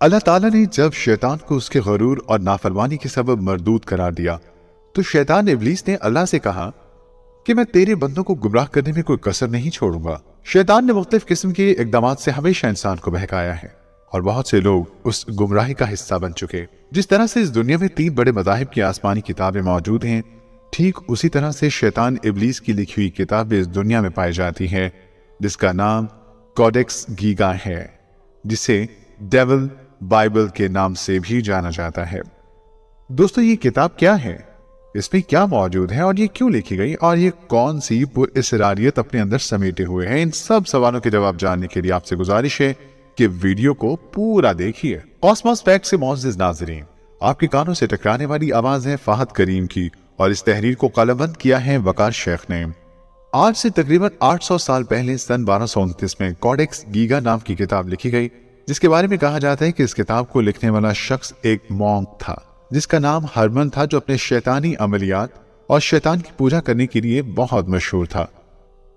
اللہ ताला ने जब शैतान को उसके गरूर और नाफरमानी के सबब मरदूद करार दिया तो शैतान इब्लीस ने अल्लाह से कहा कि मैं तेरे बंदों को गुमराह करने में कोई कसर नहीं छोड़ूंगा। शैतान ने मुख्तलिफ किस्म के इक़दामात से हमेशा इंसान को बहकाया है और बहुत से लोग उस गुमराही का हिस्सा बन चुके। जिस तरह से इस दुनिया में 3 बड़े मज़ाहिब की आसमानी किताबें मौजूद हैं, ठीक उसी तरह से शैतान इब्लीस की लिखी हुई किताब इस दुनिया में पाई जाती है, जिसका नाम कोडेक्स गीगा है, जिसे डेविल बाइबल के नाम से भी जाना जाता है। दोस्तों, ये किताब क्या है, इसमें क्या मौजूद है और ये क्यों लिखी गई और ये कौन सी पुरअसरारियत अपने अंदर समेटे हुए हैं, इन सब सवालों के जवाब जानने के लिए आपसे गुजारिश है कि वीडियो को पूरा देखिए। कॉस्मोस फैक्ट्स से मोअज़्ज़िज़ नाज़रीन, आपके कानों से टकराने वाली आवाज है फहद करीम की और इस तहरीर को कलमबंद किया है वकार शेख ने। आज से तकरीबन 800 साल पहले सन 1229 में कोडेक्स गीगा नाम की किताब लिखी गई, जिसके बारे में कहा जाता है कि इस किताब को लिखने वाला शख्स एक मॉन्क था जिसका नाम हरमन था, जो अपने शैतानी अमलियात और शैतान की पूजा करने के लिए बहुत मशहूर था।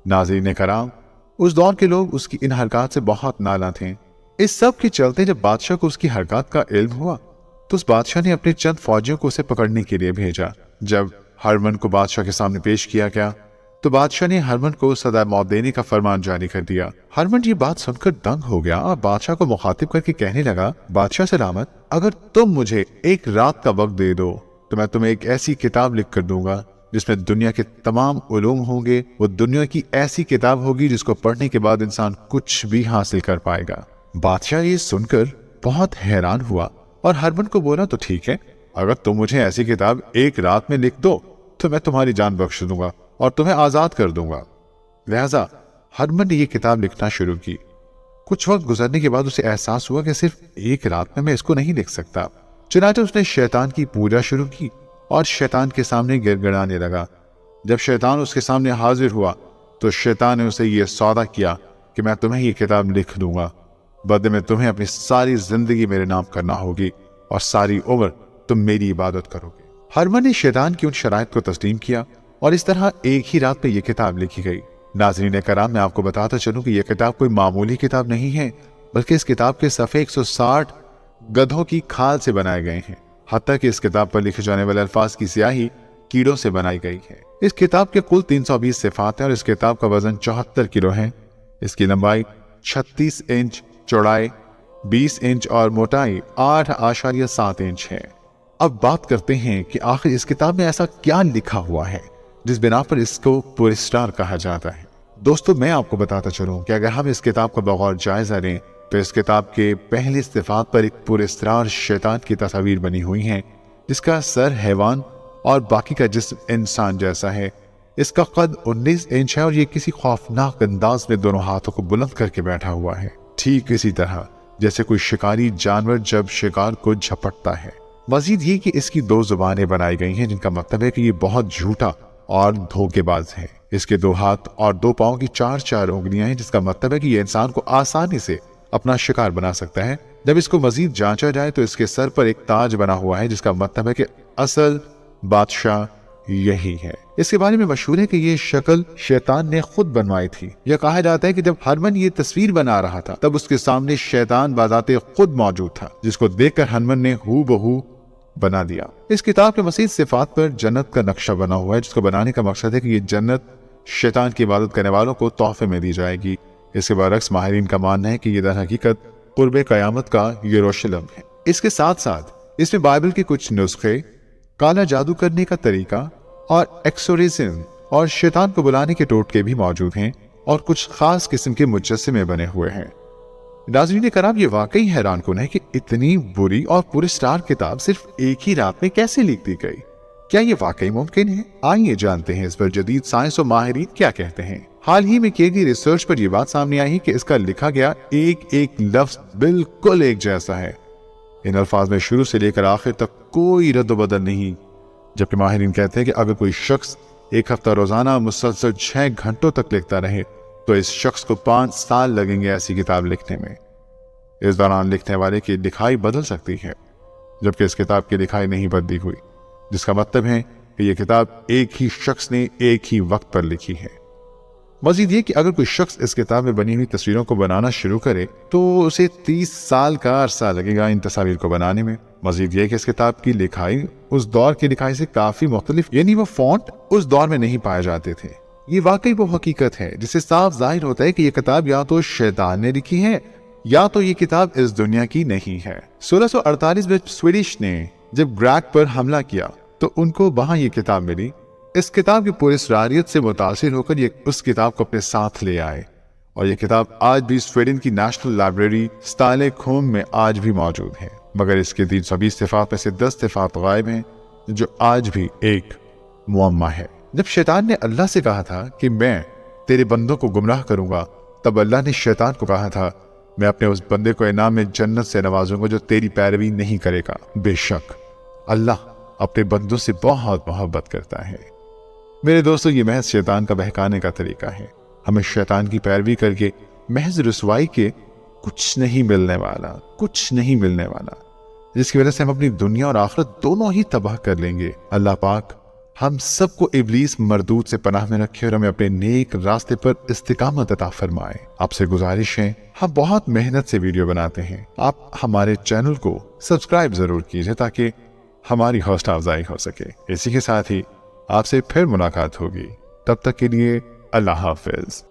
नाज़रीन कराम, उस दौर के लोग उसकी इन हरकत से बहुत नाला थे। इस सब के चलते जब बादशाह को उसकी हरकत का इल्म हुआ तो उस बादशाह ने अपने चंद फौजियों को उसे पकड़ने के लिए भेजा। जब हरमन को बादशाह के सामने पेश किया गया तो बादशाह ने हरमन को सदा मौत देने का फरमान जारी कर दिया। हरमन ये बात सुनकर दंग हो गया और बादशाह को मुखातिब करके कहने लगा, बादशाह सलामत, अगर तुम मुझे एक रात का वक्त दे दो तो मैं तुम्हें एक ऐसी किताब लिख कर दूंगा जिसमें दुनिया के तमाम उलूम होंगे। वो दुनिया की ऐसी किताब होगी जिसको पढ़ने के बाद इंसान कुछ भी हासिल कर पाएगा। बादशाह ये सुनकर बहुत हैरान हुआ और हरमन को बोला, तो ठीक है, अगर तुम मुझे ऐसी किताब एक रात में लिख दो तो मैं तुम्हारी जान बख्श दूंगा और तुम्हें आजाद कर दूंगा। लिहाजा हरमन ने यह किताब लिखना शुरू की। कुछ वक्त गुजरने के बाद उसे एहसास हुआ कि सिर्फ एक रात में मैं इसको नहीं लिख सकता। चुनांचे उसने शैतान की पूजा शुरू की और शैतान के सामने गिड़गिड़ाने लगा। जब शैतान उसके सामने हाजिर हुआ तो शैतान ने उसे यह सौदा किया कि मैं तुम्हें यह किताब लिख दूंगा, बदले में तुम्हें अपनी सारी जिंदगी मेरे नाम करना होगी और सारी उम्र तुम मेरी इबादत करोगे। हरमन ने शैतान की उन शराइत को तस्लीम किया और इस तरह एक ही रात में यह किताब लिखी गई। नाज़रीन कराम, मैं आपको बताता चलूं कि यह किताब कोई मामूली किताब नहीं है, बल्कि इस किताब के सफ़े 160 गधों की खाल से बनाए गए हैं। हत्ता कि इस किताब पर लिखे जाने वाले अल्फाज की स्याही कीड़ों से बनाई गई है। इस किताब के कुल 320 सिफात हैं और इस किताब का वजन 74 किलो है। इसकी लंबाई 36 इंच, चौड़ाई 20 इंच और मोटाई 8.7 इंच है। अब बात करते हैं कि आखिर इस किताब में ऐसा क्या लिखा हुआ है जिस बिना पर इसको पुरस्कार कहा जाता है। दोस्तों, मैं आपको बताता चलूं कि अगर हम इस किताब का बगौर जायजा लें तो इस किताब के पहली सिफात पर एक पुरस्कार शैतान की तस्वीर बनी हुई है, जिसका सर हैवान और बाकी का जिस्म इंसान जैसा है। इसका कद 19 इंच है और ये किसी खौफनाक अंदाज में दोनों हाथों को बुलंद करके बैठा हुआ है, ठीक इसी तरह जैसे कोई शिकारी जानवर जब शिकार को झपटता है। मजीद ये कि इसकी 2 जुबानें बनाई गई हैं, जिनका मतलब है कि ये बहुत झूठा और धोखेबाज है। इसके 2 हाथ और 2 पांव की 4-4 उंगलियां हैं, जिसका मतलब है कि ये इंसान को आसानी से अपना शिकार बना सकता है। जब इसको मजीद जांचा जाए तो इसके सर पर एक ताज बना हुआ है, जिसका मतलब है कि असल बादशाह यही है। इसके बारे में मशहूर है कि ये शक्ल शैतान ने खुद बनवाई थी। यह कहा जाता है कि जब हरमन ये तस्वीर बना रहा था तब उसके सामने शैतान बाज़ाते खुद मौजूद था, जिसको देखकर हरमन ने हूबहू बना दिया। इस किताब के मज़ीद सिफात पर जन्नत का नक्शा बना हुआ है, जिसको बनाने का मकसद है कि ये जन्नत शैतान की इबादत करने वालों को तोहफे में दी जाएगी। इसके बरअक्स माहिरीन का मानना है कि ये दर हकीकत कुर्बे क़यामत का यरूशलेम है। इसके साथ साथ इसमें बाइबल के कुछ नुस्खे, काला जादू करने का तरीका और एक्सोरिज्म और शैतान को बुलाने के टोटके भी मौजूद हैं और कुछ खास किस्म के मुजस्समे बने हुए हैं। नाज़रीन कराम, ये वाकई हैरानकुन है कि इतनी बुरी और पुरस्कार किताब सिर्फ एक ही रात में कैसे लिख दी गई। क्या ये वाकई मुमकिन है? आइए जानते हैं इस पर जदीद साइंस और माहिरीन क्या कहते हैं। हाल ही में की गई रिसर्च पर यह बात सामने आई है कि इसका लिखा गया एक लफ्ज बिल्कुल एक जैसा है। इन अल्फाज में शुरू से लेकर आखिर तक कोई रद्द-बदल नहीं, जबकि माहिरीन कहते हैं कि अगर कोई शख्स एक हफ्ता रोजाना मुसलसल 6 घंटों तक लिखता रहे तो इस शख्स को 5 साल लगेंगे ऐसी किताब लिखने में। इस दौरान लिखने वाले की लिखाई बदल सकती है, जबकि इस किताब की लिखाई नहीं बदली हुई, जिसका मतलब है कि यह किताब एक ही शख्स ने एक ही वक्त पर लिखी है। मजीद ये कि अगर कोई शख्स इस किताब में बनी हुई तस्वीरों को बनाना शुरू करे तो उसे 30 साल का अरसा लगेगा इन तस्वीर को बनाने में। मजीद ये कि इस किताब की लिखाई उस दौर की लिखाई से काफी मुख्तलिफ, यानी वो फॉन्ट उस दौर में नहीं पाए जाते थे। ये वाकई वो हकीकत है जिससे साफ जाहिर होता है कि ये किताब या तो शैतान ने लिखी है या तो ये किताब इस दुनिया की नहीं है। 1648 में स्वीडिश ने जब ग्रैक पर हमला किया तो उनको वहां ये किताब मिली। इस किताब की पूरी सरारियत से मुतासिर होकर ये उस किताब को अपने साथ ले आए और ये किताब आज भी स्वीडन की नेशनल लाइब्रेरी स्टालेखोम में आज भी मौजूद है। मगर इसके 320 सिफात में से 10 सिफात गायब हैं, जो आज भी एक मुअम्मा है। जब शैतान ने अल्लाह से कहा था कि मैं तेरे बंदों को गुमराह करूंगा, तब अल्लाह ने शैतान को कहा था मैं अपने उस बंदे को इनाम में जन्नत से नवाजूंगा जो तेरी पैरवी नहीं करेगा। बेशक अल्लाह अपने बंदों से बहुत मोहब्बत करता है। मेरे दोस्तों, ये महज शैतान का बहकाने का तरीका है। हमें शैतान की पैरवी करके महज रुसवाई के कुछ नहीं मिलने वाला, जिसकी वजह से हम अपनी दुनिया और आखिरत दोनों ही तबाह कर लेंगे। अल्लाह पाक हम सबको इब्लीस मरदूद से पनाह में रखे और हमें अपने नेक रास्ते पर इस्तिकामत अता फरमाए। आपसे गुजारिश है, हम बहुत मेहनत से वीडियो बनाते हैं, आप हमारे चैनल को सब्सक्राइब जरूर कीजिए ताकि हमारी हौसला अफजाई हो सके। इसी के साथ ही आपसे फिर मुलाकात होगी, तब तक के लिए अल्लाह हाफिज।